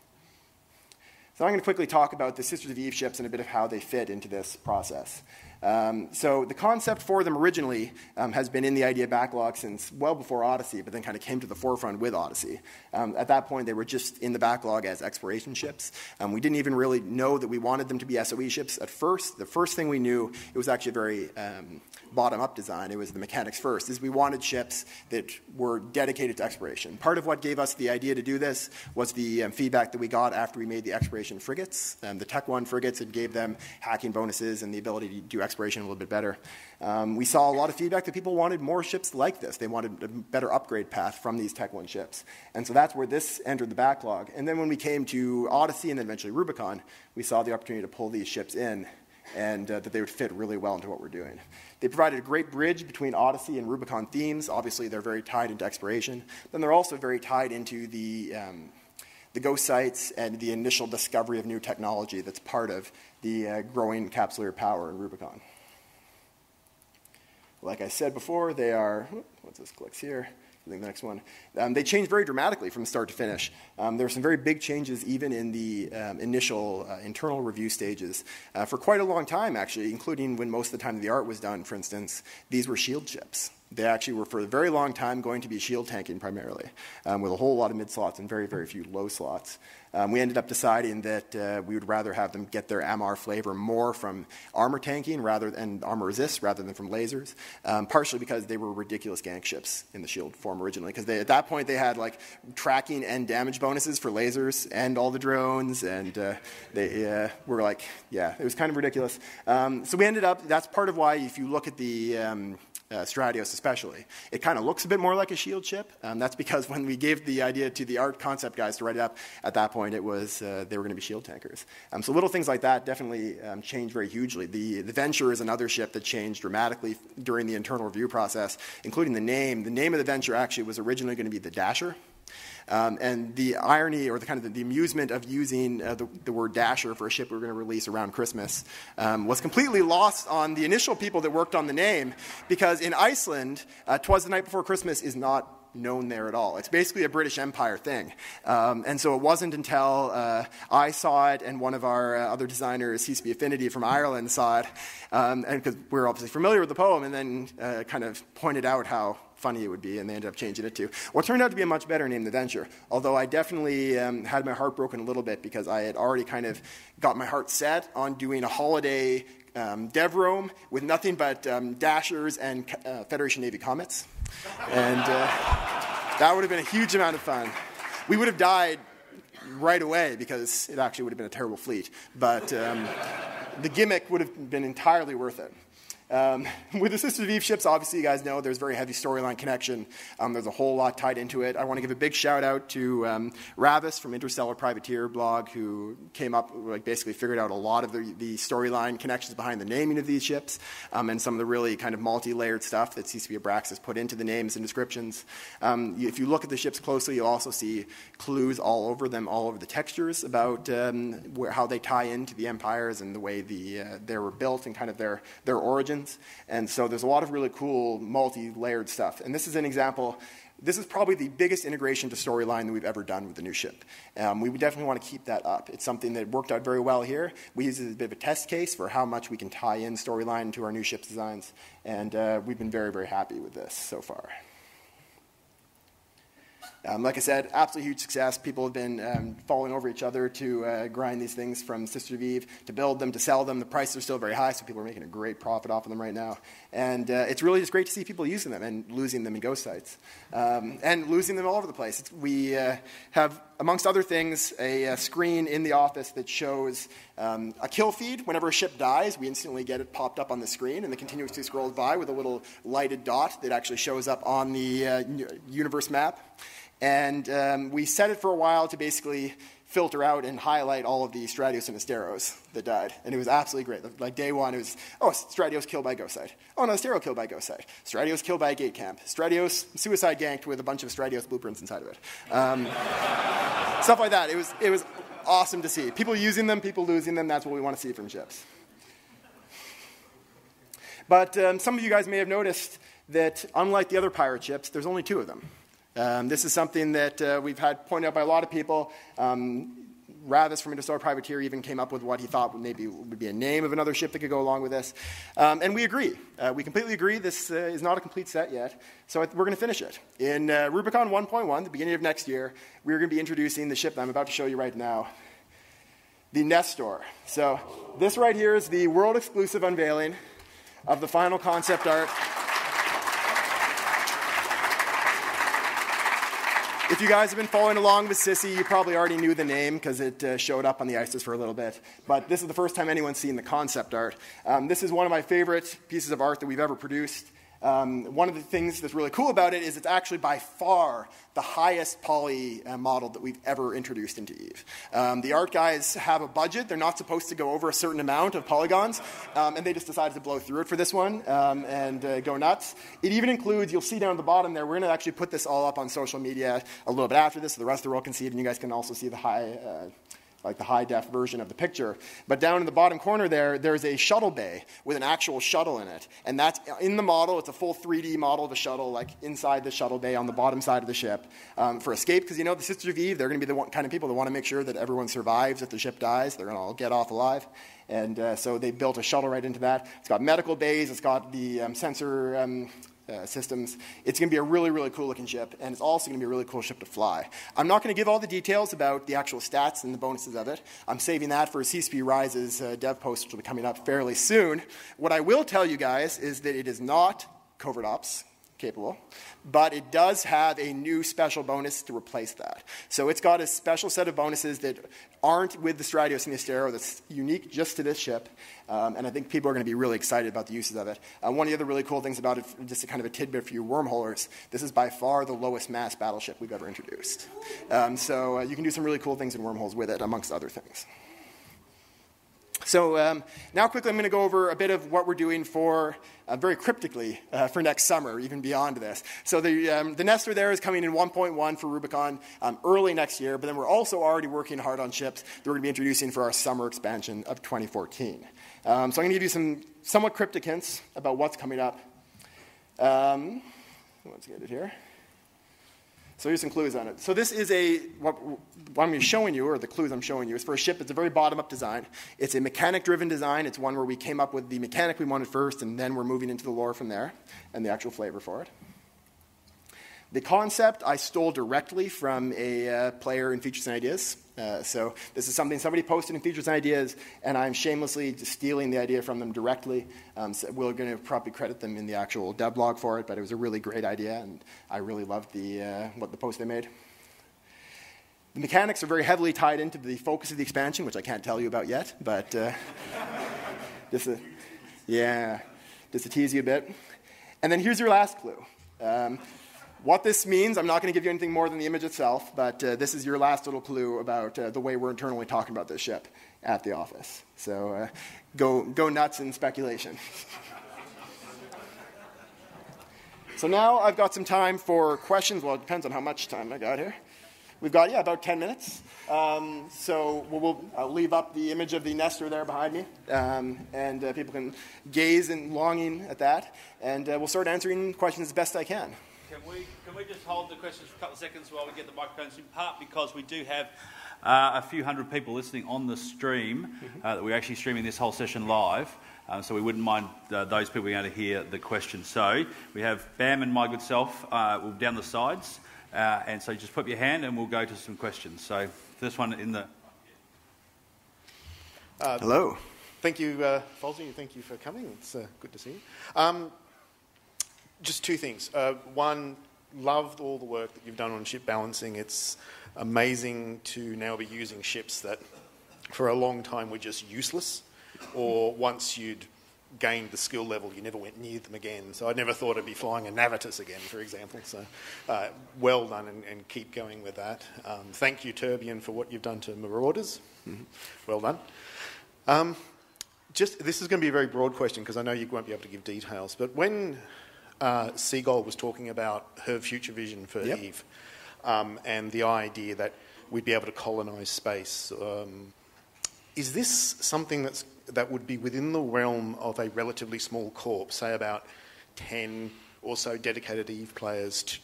Speaker 1: So I'm going to quickly talk about the Sisters of Eve ships and a bit of how they fit into this process. So the concept for them originally has been in the idea backlog since well before Odyssey, but then kind of came to the forefront with Odyssey. At that point, they were just in the backlog as exploration ships. We didn't even really know that we wanted them to be SoE ships at first. The first thing we knew, it was actually a very bottom-up design. It was the mechanics first, is we wanted ships that were dedicated to exploration. Part of what gave us the idea to do this was the feedback that we got after we made the exploration frigates. The Tech 1 frigates, it gave them hacking bonuses and the ability to do exploration a little bit better. We saw a lot of feedback that people wanted more ships like this. They wanted a better upgrade path from these Tech 1 ships. And so that's where this entered the backlog. And then when we came to Odyssey and then eventually Rubicon, we saw the opportunity to pull these ships in and that they would fit really well into what we're doing. They provided a great bridge between Odyssey and Rubicon themes. Obviously, they're very tied into exploration. Then they're also very tied into the ghost sites and the initial discovery of new technology that's part of the growing capsuleer power in Rubicon. Like I said before, they are, once this clicks here, I think the next one, they changed very dramatically from start to finish. There were some very big changes even in the initial internal review stages. For quite a long time, actually, including when most of the time the art was done, for instance, these were shield ships. They actually were, for a very long time, going to be shield tanking primarily, with a whole lot of mid-slots and very, very few low slots. We ended up deciding that we would rather have them get their MR flavor more from armor tanking and armor resist rather than from lasers, partially because they were ridiculous gank ships in the shield form originally, because at that point they had like tracking and damage bonuses for lasers and all the drones, and they were like, yeah, it was kind of ridiculous. So we ended up, that's part of why if you look at the Stratios especially, it kind of looks a bit more like a shield ship. That's because when we gave the idea to the art concept guys to write it up, at that point it was they were going to be shield tankers. So little things like that definitely changed very hugely. The Venture is another ship that changed dramatically during the internal review process, including the name. The name of the Venture actually was originally going to be the Dasher. And the irony, or the amusement of using the word dasher for a ship we were going to release around Christmas was completely lost on the initial people that worked on the name, because in Iceland, 'Twas the Night Before Christmas is not known there at all. It's basically a British Empire thing. And so it wasn't until I saw it and one of our other designers, CCP Affinity from Ireland, saw it, and because we're obviously familiar with the poem, and then kind of pointed out how funny it would be, and they ended up changing it to what turned out to be a much better name than Venture. Although I definitely had my heart broken a little bit, because I had already kind of got my heart set on doing a holiday dev roam with nothing but dashers and Federation Navy comets. And that would have been a huge amount of fun. We would have died right away, because it actually would have been a terrible fleet. But the gimmick would have been entirely worth it. With the Sisters of Eve ships, obviously you guys know there's very heavy storyline connection. There's a whole lot tied into it. I want to give a big shout out to Ravis from Interstellar Privateer blog, who came up, basically figured out a lot of the storyline connections behind the naming of these ships, and some of the really kind of multi-layered stuff that CCP Abraxas put into the names and descriptions. If you look at the ships closely, you'll also see clues all over them, all over the textures, about how they tie into the empires and the way they were built and kind of their origins. And so there's a lot of really cool multi-layered stuff. And this is an example. This is probably the biggest integration to storyline that we've ever done with the new ship. We would definitely want to keep that up. It's something that worked out very well here. We use it as a bit of a test case for how much we can tie in storyline to our new ship's designs. And we've been very, very happy with this so far. Like I said, absolutely huge success. People have been falling over each other to grind these things from Sister of Eve, to build them, to sell them. The prices are still very high, so people are making a great profit off of them right now. And it's really just great to see people using them and losing them in ghost sites. And losing them all over the place. We have, amongst other things, a screen in the office that shows a kill feed. Whenever a ship dies, we instantly get it popped up on the screen, and it continuously scrolls by with a little lighted dot that actually shows up on the universe map. And we set it for a while to basically filter out and highlight all of the Stratios and Asteros that died. And it was absolutely great. Like day one, it was, oh, Stratios killed by ghost site. Oh, no, Astero killed by ghost site. Stratios killed by a gate camp. Stratios suicide ganked with a bunch of Stratios blueprints inside of it. Stuff like that. It was awesome to see. People using them, people losing them. That's what we want to see from ships. But some of you guys may have noticed that unlike the other pirate ships, there's only 2 of them. This is something that we've had pointed out by a lot of people. Ravis from Interstellar Privateer even came up with what he thought maybe would be a name of another ship that could go along with this. And we agree. We completely agree. This is not a complete set yet. So we're going to finish it. In Rubicon 1.1, the beginning of next year, we're going to be introducing the ship that I'm about to show you right now, the Nestor. So this right here is the world-exclusive unveiling of the final concept art. If you guys have been following along with Sissy, you probably already knew the name because it showed up on the ISIS for a little bit. But this is the first time anyone's seen the concept art. This is one of my favorite pieces of art that we've ever produced. One of the things that's really cool about it is it's actually by far the highest poly model that we've ever introduced into Eve. The art guys have a budget. They're not supposed to go over a certain amount of polygons, and they just decided to blow through it for this one and go nuts. It even includes, you'll see down at the bottom there, we're going to actually put this all up on social media a little bit after this so the rest of the world can see it, and you guys can also see the high-def version of the picture. But down in the bottom corner there's a shuttle bay with an actual shuttle in it. And that's in the model. It's a full 3D model of a shuttle, like inside the shuttle bay on the bottom side of the ship for escape. Because, the Sisters of Eve, they're going to be the kind of people that want to make sure that everyone survives if the ship dies. They're going to all get off alive. And so they built a shuttle right into that. It's got medical bays. It's got the sensor systems. It's going to be a really, really cool looking ship, and it's also going to be a really cool ship to fly. I'm not going to give all the details about the actual stats and the bonuses of it. I'm saving that for CCP Rise's dev post, which will be coming up fairly soon. What I will tell you guys is that it is not covert ops capable, but it does have a new special bonus to replace that. So it's got a special set of bonuses that aren't with the Stratios and the Astero that's unique just to this ship, and I think people are going to be really excited about the uses of it. One of the other really cool things about it, just a kind of a tidbit for you wormholers, this is by far the lowest mass battleship we've ever introduced. So you can do some really cool things in Wormholes with it, amongst other things. So now quickly I'm going to go over a bit of what we're doing for, very cryptically, for next summer, even beyond this. So the Nestor there is coming in 1.1 for Rubicon early next year, but then we're also already working hard on ships that we're going to be introducing for our summer expansion of 2014. So I'm going to give you some somewhat cryptic hints about what's coming up. Let's get it here. So here's some clues on it. So this is what I'm showing you, or the clues I'm showing you, is for a ship. It's a very bottom-up design. It's a mechanic-driven design. It's one where we came up with the mechanic we wanted first, and then we're moving into the lore from there, and the actual flavor for it. The concept I stole directly from a player in Features and Ideas. So this is something somebody posted in Features and Ideas, and I'm shamelessly just stealing the idea from them directly. So we're going to probably credit them in the actual dev blog for it, but it was a really great idea, and I really loved what the post they made. The mechanics are very heavily tied into the focus of the expansion, which I can't tell you about yet, but just to tease you a bit. And then here's your last clue. What this means, I'm not going to give you anything more than the image itself, but this is your last little clue about the way we're internally talking about this ship at the office. So go nuts in speculation. So now I've got some time for questions. Well, it depends on how much time I got here. We've got, about 10 minutes. So I'll leave up the image of the Nestor there behind me, and people can gaze in longing at that, and we'll start answering questions as best I can.
Speaker 3: Can we just hold the questions for a couple of seconds while we get the microphones, in part because we do have a few hundred people listening on the stream, that we're actually streaming this whole session live, so we wouldn't mind those people being able to hear the questions. So we have Bam and my good self down the sides, and so just put up your hand and we'll go to some questions. So first one in the...
Speaker 4: Hello. Thank you, Fozzie, thank you for coming. It's good to see you. Just two things. One, loved all the work that you've done on ship balancing. It's amazing to now be using ships that for a long time were just useless, or once you'd gained the skill level, you never went near them again. So I never thought I'd be flying a Navitus again, for example. So well done, and keep going with that. Thank you, Turbian, for what you've done to Marauders. Well done. This is going to be a very broad question because I know you won't be able to give details, but when Seagull was talking about her future vision for Eve, and the idea that we'd be able to colonise space. Is this something that would be within the realm of a relatively small corps, say about 10 or so dedicated Eve players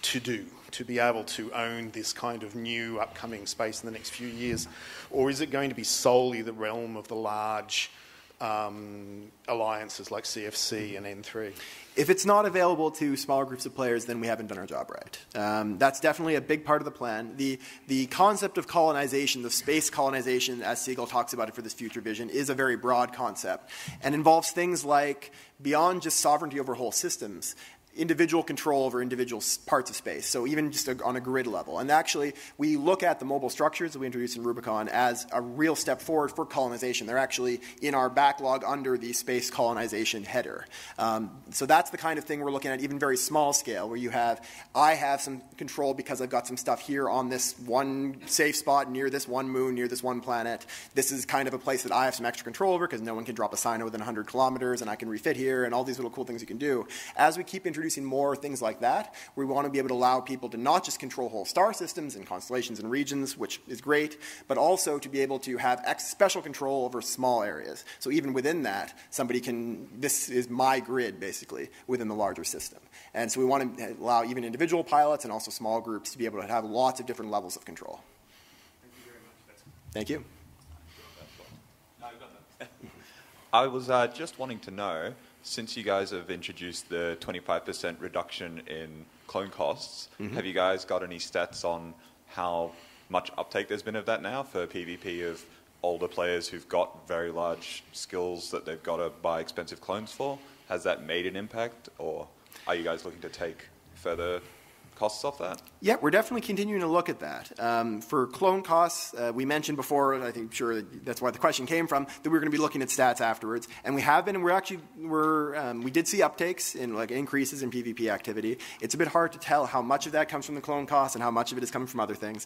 Speaker 4: to be able to own this kind of new upcoming space in the next few years? Or is it going to be solely the realm of the large alliances like CFC and N3?
Speaker 1: If it's not available to smaller groups of players, then we haven't done our job right. That's definitely a big part of the plan. The concept of colonization, the space colonization, as Seagull talks about it for this future vision, is a very broad concept and involves things like, beyond just sovereignty over whole systems, individual control over individual parts of space, so even just on a grid level. And actually, we look at the mobile structures that we introduced in Rubicon as a real step forward for colonization. They're actually in our backlog under the space colonization header. So that's the kind of thing we're looking at, even very small scale, where I have some control because I've got some stuff here on this one safe spot near this one moon, near this one planet. This is kind of a place that I have some extra control over because no one can drop a sign within 100 kilometers, and I can refit here, and all these little cool things you can do. As we keep introducing more things like that, we want to be able to allow people to not just control whole star systems and constellations and regions, which is great, but also to be able to have special control over small areas. So even within that, somebody this is my grid, basically, within the larger system. And so we want to allow even individual pilots and also small groups to be able to have lots of different levels of control.
Speaker 4: Thank you very much.
Speaker 1: Thank you.
Speaker 5: I was just wanting to know, since you guys have introduced the 25% reduction in clone costs, have you guys got any stats on how much uptake there's been of that now for PvP of older players who've got very large skills that they've got to buy expensive clones for? Has that made an impact, or are you guys looking to take further costs off that?
Speaker 1: Yeah, we're definitely continuing to look at that. For clone costs, we mentioned before, and I think sure that's why the question came from, that we're going to be looking at stats afterwards, and we have been, and we did see uptakes in like increases in PvP activity. It's a bit hard to tell how much of that comes from the clone costs and how much of it is coming from other things.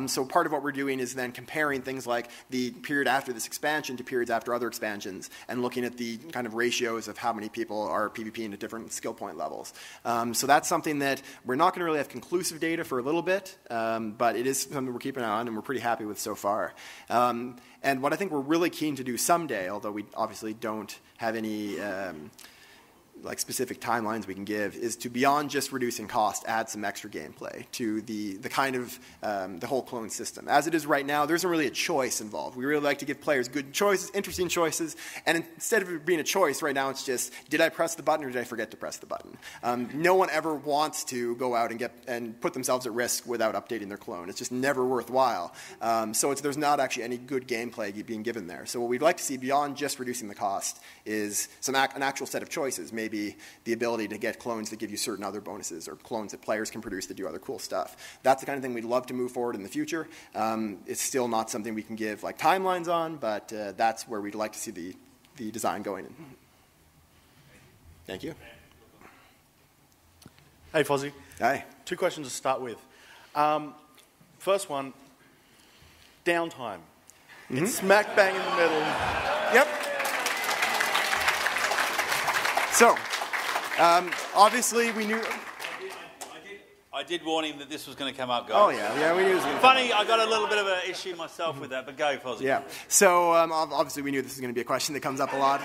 Speaker 1: So part of what we're doing is then comparing things like the period after this expansion to periods after other expansions, and looking at the kind of ratios of how many people are PvPing at different skill point levels. So that's something that we're not going to really have conclusive data for a little bit, but it is something we're keeping an eye on and we're pretty happy with so far. And what I think we're really keen to do someday, although we obviously don't have any like specific timelines we can give, is to, beyond just reducing cost, add some extra gameplay to the kind of the whole clone system. As it is right now, there isn't really a choice involved. We really like to give players good choices, interesting choices, and instead of it being a choice, right now it's just, did I press the button or did I forget to press the button? No one ever wants to go out and put themselves at risk without updating their clone. It's just never worthwhile. So there's not actually any good gameplay being given there. So what we'd like to see, beyond just reducing the cost, is an actual set of choices. Maybe the ability to get clones that give you certain other bonuses, or clones that players can produce that do other cool stuff. That's the kind of thing we'd love to move forward in the future. It's still not something we can give like timelines on, but that's where we'd like to see the design going in. Thank you.
Speaker 4: Hey, Fozzie.
Speaker 1: Hi.
Speaker 4: 2 questions to start with. First one, downtime. It's smack bang in the middle.
Speaker 1: Yep. So, obviously we knew...
Speaker 3: I did warn him that this was going to come up, guys.
Speaker 1: Oh, yeah, we knew it was going to
Speaker 3: Funny, I got a little bit of an issue myself with that, but go, Fozzie.
Speaker 1: Yeah, so obviously we knew this was going to be a question that comes up a lot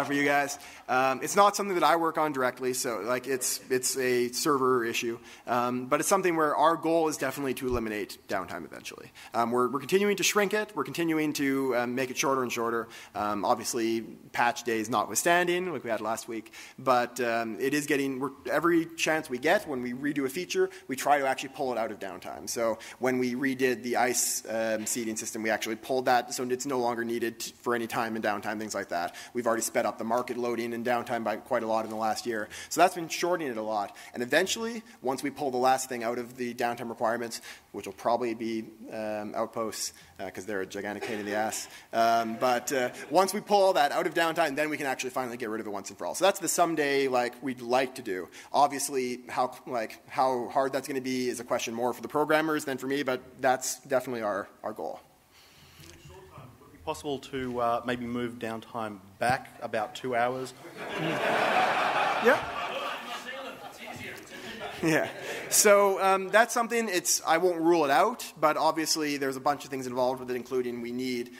Speaker 1: for you guys. It's not something that I work on directly, so like it's a server issue, but it's something where our goal is definitely to eliminate downtime eventually. We're continuing to shrink it. We're continuing to make it shorter and shorter. Obviously, patch days notwithstanding, like we had last week, but it is getting, every chance we get when we redo a feature, we try to actually pull it out of downtime. So when we redid the ice seeding system, we actually pulled that so it's no longer needed for any time in downtime, things like that. We've already sped up the market loading in downtime by quite a lot in the last year. So that's been shortening it a lot. And eventually, once we pull the last thing out of the downtime requirements, which will probably be outposts, because they're a gigantic pain in the ass. But once we pull all that out of downtime, then we can actually finally get rid of it once and for all. So that's the someday we'd like to do. Obviously, how hard that's going to be is a question more for the programmers than for me, but that's definitely our goal.
Speaker 4: In the short term, would it be possible to maybe move downtime back about 2 hours?
Speaker 1: Yeah. Yeah. So that's something, I won't rule it out, but obviously there's a bunch of things involved with it, including we need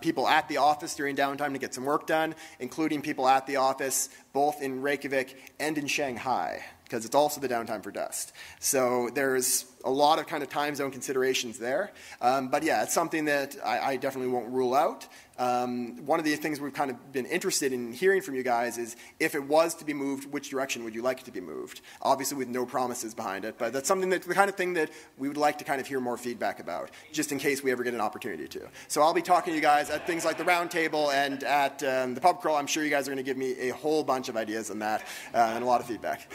Speaker 1: people at the office during downtime to get some work done, including people at the office both in Reykjavik and in Shanghai, because it's also the downtime for dust. So there's a lot of kind of time zone considerations there. But yeah, it's something that I definitely won't rule out. One of the things we've kind of been interested in hearing from you guys is if it was to be moved, which direction would you like it to be moved? Obviously with no promises behind it, but that's something that the kind of thing that we would like to kind of hear more feedback about, just in case we ever get an opportunity to. So I'll be talking to you guys at things like the roundtable and at the pub crawl. I'm sure you guys are going to give me a whole bunch of ideas on that and a lot of feedback.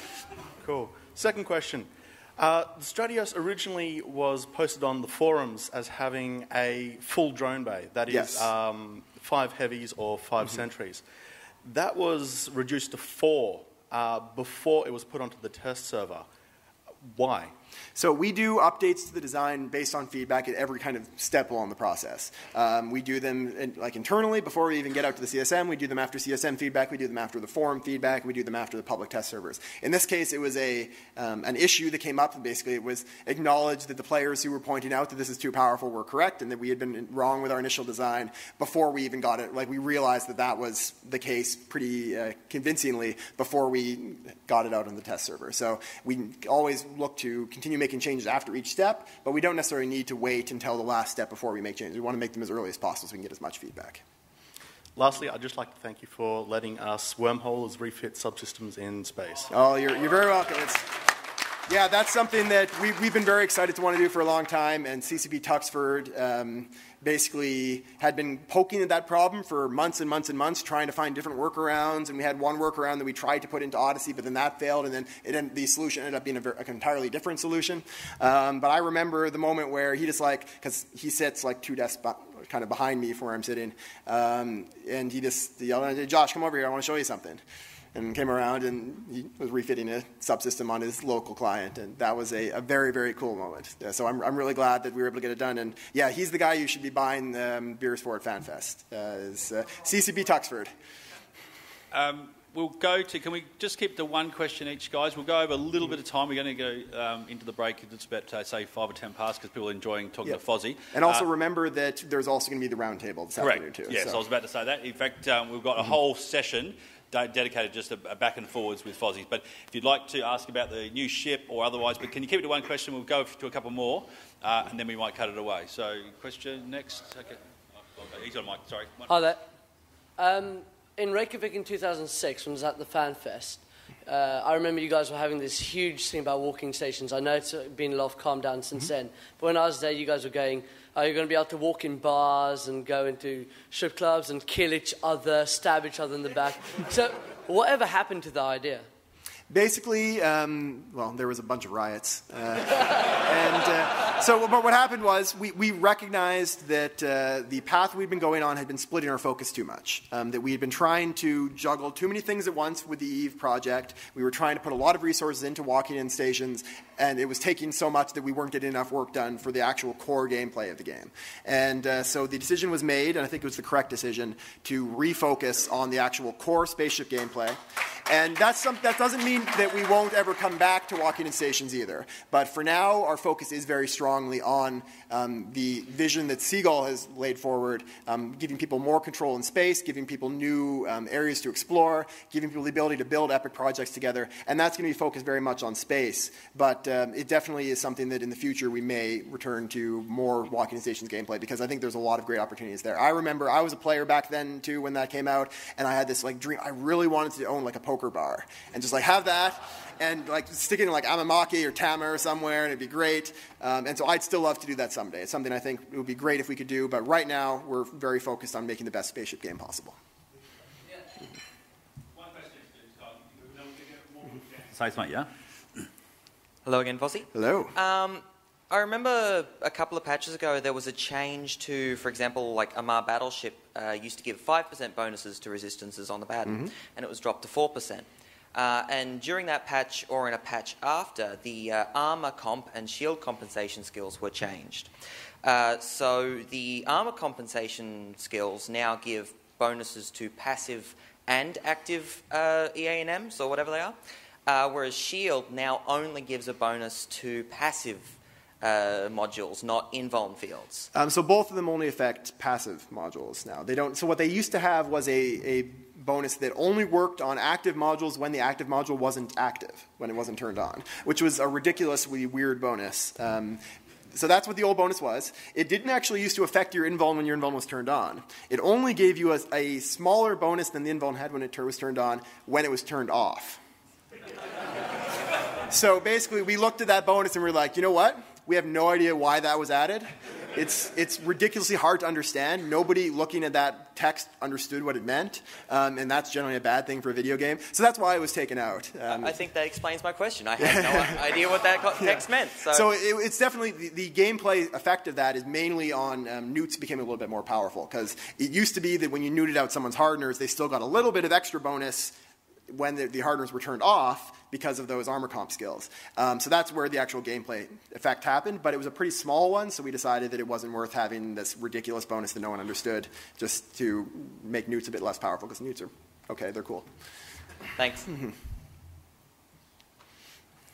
Speaker 4: Cool. Second question. The Stratios originally was posted on the forums as having a full drone bay. That is
Speaker 1: Yes.
Speaker 4: 5 heavies or 5 sentries. That was reduced to 4 before it was put onto the test server. Why?
Speaker 1: So we do updates to the design based on feedback at every kind of step along the process. We do them internally before we even get out to the CSM. We do them after CSM feedback. We do them after the forum feedback. We do them after the public test servers. In this case, it was an issue that came up, and basically it was acknowledged that the players who were pointing out that this is too powerful were correct and that we had been wrong with our initial design before we even got it. We realized that that was the case pretty convincingly before we got it out on the test server. So we always look to continue making changes after each step, but we don't necessarily need to wait until the last step before we make changes. We want to make them as early as possible so we can get as much feedback.
Speaker 4: Lastly, I'd just like to thank you for letting us Wormholes refit subsystems in space.
Speaker 1: Oh, you're very welcome. Yeah, that's something that we've been very excited to want to do for a long time, and CCP Tuxford basically had been poking at that problem for months and months and months, trying to find different workarounds, and we had one workaround that we tried to put into Odyssey, but then that failed, and then the solution ended up being an entirely different solution. But I remember the moment where he just because he sits like 2 desks kind of behind me from where I'm sitting, and he just yelled, "Josh, come over here, I want to show you something." And came around, and he was refitting a subsystem on his local client, and that was a very, very cool moment. So I'm really glad that we were able to get it done. And yeah, he's the guy you should be buying beers for at FanFest, is CCP Tuxford.
Speaker 3: We'll go to, can we just keep to one question each, guys? We'll go over a little bit of time. We're going to go into the break. It's about, say, 5 or 10 past, because people are enjoying talking to Fozzie.
Speaker 1: And also remember that there's also going to be the roundtable this afternoon, too.
Speaker 3: Yes, so. I was about to say that. In fact, we've got a whole session dedicated just a back and forwards with Fozzie. But if you'd like to ask about the new ship or otherwise, but can you keep it to one question? We'll go to a couple more, and then we might cut it away. So, question next. Okay. He's on mic, sorry.
Speaker 6: Hi there. In Reykjavik in 2006, when I was at the FanFest, I remember you guys were having this huge thing about walking stations. I know it's been a lot of calm down since then. But when I was there, you guys were going, are you going to be able to walk in bars and go into strip clubs and kill each other, stab each other in the back? So whatever happened to the idea?
Speaker 1: Basically, well, there was a bunch of riots. So what happened was we recognized that the path we'd been going on had been splitting our focus too much, that we had been trying to juggle too many things at once with the EVE project. We were trying to put a lot of resources into walking in stations, and it was taking so much that we weren't getting enough work done for the actual core gameplay of the game. And so the decision was made, and I think it was the correct decision, to refocus on the actual core spaceship gameplay. And that doesn't mean that we won't ever come back to walking in stations either. But for now, our focus is very strongly on the vision that Seagull has laid forward, giving people more control in space, giving people new areas to explore, giving people the ability to build epic projects together. And that's going to be focused very much on space. But it definitely is something that in the future we may return to more walking in stations gameplay, because I think there's a lot of great opportunities there. I remember I was a player back then too when that came out, and I had this dream. I really wanted to own a poker bar and just have that and stick it in Amamaki or Tama or somewhere, and it'd be great. And so I'd still love to do that someday. It's something I think it would be great if we could do, but right now we're very focused on making the best spaceship game possible.
Speaker 3: Say something, yeah?
Speaker 7: Hello again, Fozzie.
Speaker 1: Hello.
Speaker 7: I remember a couple of patches ago there was a change to, for example, Amar Battleship used to give 5% bonuses to resistances on the batten, and it was dropped to 4%. And during that patch, or in a patch after, the armor comp and shield compensation skills were changed. So the armor compensation skills now give bonuses to passive and active EANMs, or whatever they are, whereas shield now only gives a bonus to passive modules, not invuln fields.
Speaker 1: So both of them only affect passive modules now. They don't. So what they used to have was a bonus that only worked on active modules when the active module wasn't active, when it wasn't turned on, which was a ridiculously weird bonus. So that's what the old bonus was. It didn't actually used to affect your invuln when your invuln was turned on. It only gave you a smaller bonus than the invuln had when it was turned on when it was turned off. So basically we looked at that bonus and we were like, you know what? We have no idea why that was added. It's ridiculously hard to understand. Nobody looking at that text understood what it meant, and that's generally a bad thing for a video game. So that's why it was taken out.
Speaker 7: I think that explains my question. I had no idea what that text meant.
Speaker 1: So it's definitely, the gameplay effect of that is mainly on newts became a little bit more powerful, because it used to be that when you neuted out someone's hardeners, they still got a little bit of extra bonus when the hardeners were turned off because of those armor comp skills. So that's where the actual gameplay effect happened, but it was a pretty small one, so we decided that it wasn't worth having this ridiculous bonus that no one understood, just to make newts a bit less powerful, because newts are, okay, they're cool.
Speaker 7: Thanks.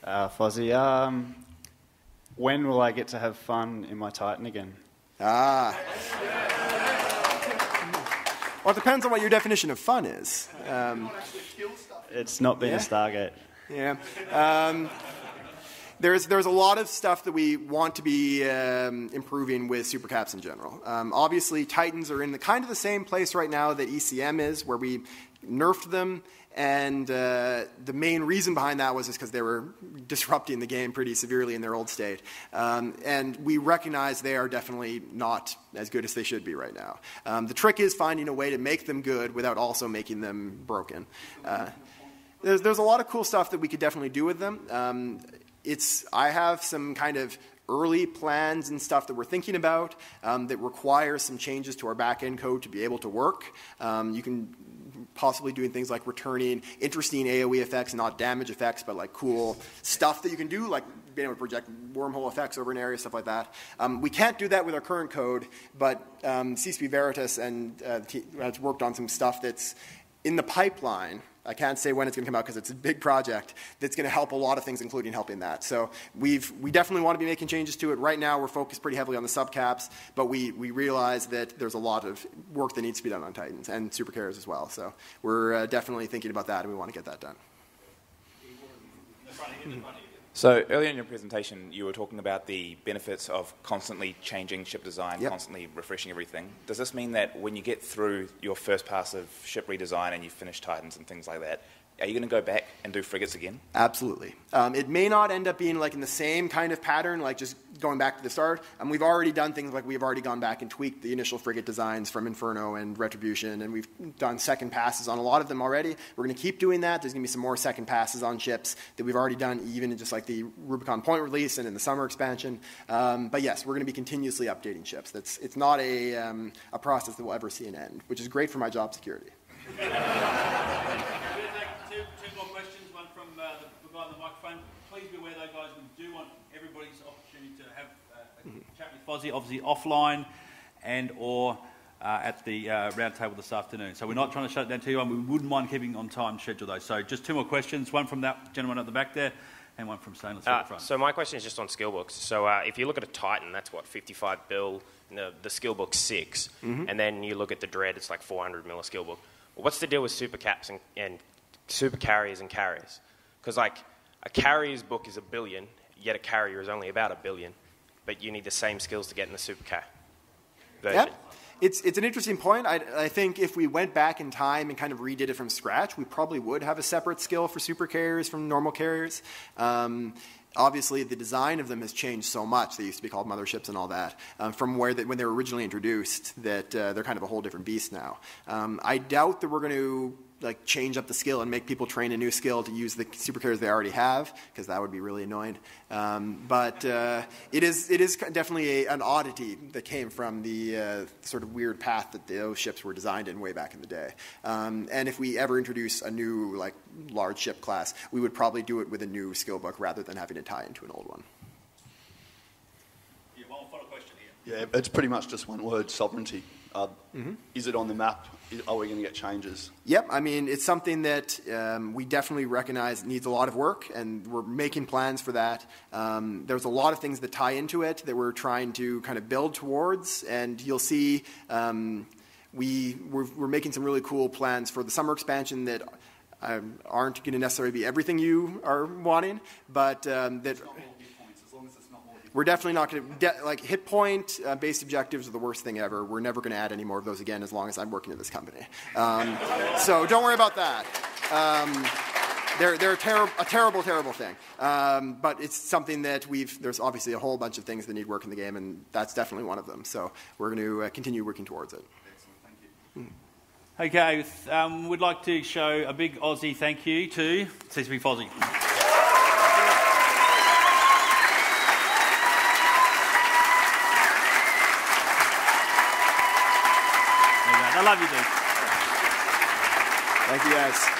Speaker 8: Fozzie, when will I get to have fun in my Titan again?
Speaker 1: Well, it depends on what your definition of fun is.
Speaker 8: It's not been a Stargate.
Speaker 1: Yeah. There's a lot of stuff that we want to be improving with supercaps in general. Obviously, Titans are in kind of the same place right now that ECM is, where we nerfed them and the main reason behind that was just because they were disrupting the game pretty severely in their old state. And we recognize they are definitely not as good as they should be right now. The trick is finding a way to make them good without also making them broken. There's a lot of cool stuff that we could definitely do with them. I have some kind of early plans and stuff that we're thinking about that require some changes to our back-end code to be able to work. You can possibly doing things like returning interesting AoE effects, not damage effects, but like cool stuff that you can do, like being able to project wormhole effects over an area, stuff like that. We can't do that with our current code, but CCP Veritas and has worked on some stuff that's in the pipeline. I can't say when it's going to come out because it's a big project that's going to help a lot of things, including helping that. So we definitely want to be making changes to it. Right now, we're focused pretty heavily on the subcaps, but we realize that there's a lot of work that needs to be done on Titans and Supercarriers as well. So we're definitely thinking about that, and we want to get that done.
Speaker 9: So earlier in your presentation, you were talking about the benefits of constantly changing ship design,
Speaker 1: Yep.
Speaker 9: constantly refreshing everything. Does this mean that when you get through your first pass of ship redesign and you finish Titans and things like that, are you going to go back and do frigates again?
Speaker 1: Absolutely. It may not end up being like in the same kind of pattern, like just going back to the start. We've already done things like we've already gone back and tweaked the initial frigate designs from Inferno and Retribution, and we've done second passes on a lot of them already. We're going to keep doing that. There's going to be some more second passes on ships that we've already done, even in just like the Rubicon Point release and in the summer expansion. But yes, we're going to be continuously updating ships. It's not a process that will ever see an end, which is great for my job security.
Speaker 3: Two more questions, one from the guy on the microphone. Please be aware, though, guys, we do want everybody's opportunity to have a chat with Fozzie, obviously offline and or at the round table this afternoon. So we're not trying to shut it down to you, and we wouldn't mind keeping on time schedule, though. So just two more questions, one from that gentleman at the back there and one from Stainless at the front.
Speaker 10: So my question is just on skill books. So if you look at a Titan, that's what, 55 bill, the skill book's 6, and then you look at the Dread, it's like 400 mil a skill book. What's the deal with supercaps and Supercarriers and carriers? Because like a carrier's book is $1 billion, yet a carrier is only about $1 billion, but you need the same skills to get in the supercar version.
Speaker 1: Yep. It's an interesting point. I think if we went back in time and kind of redid it from scratch, we probably would have a separate skill for supercarriers from normal carriers. Obviously, the design of them has changed so much. They used to be called motherships and all that, from when they were originally introduced, that they're kind of a whole different beast now. I doubt that we're going to change up the skill and make people train a new skill to use the supercarriers they already have, because that would be really annoying. But it is definitely an oddity that came from the sort of weird path that those ships were designed in way back in the day. And if we ever introduce a new large ship class, we would probably do it with a new skill book rather than having to tie into an old one.
Speaker 3: Yeah, one final question here.
Speaker 11: Yeah, it's pretty much just one word: sovereignty. Is it on the map? Are we going to get changes?
Speaker 1: Yep. I mean, it's something that we definitely recognize needs a lot of work, and we're making plans for that. There's a lot of things that tie into it that we're trying to kind of build towards, and you'll see we're making some really cool plans for the summer expansion that aren't going to necessarily be everything you are wanting, but that... We're definitely not going to, hit point based objectives are the worst thing ever. We're never going to add any more of those again as long as I'm working at this company. So don't worry about that. They're a terrible, terrible thing. But it's something that there's obviously a whole bunch of things that need work in the game, and that's definitely one of them. So we're going to continue working towards it.
Speaker 11: Excellent, thank you.
Speaker 3: Okay, we'd like to show a big Aussie thank you to CCP Fozzie. I love you, dude.
Speaker 1: Thank you, guys.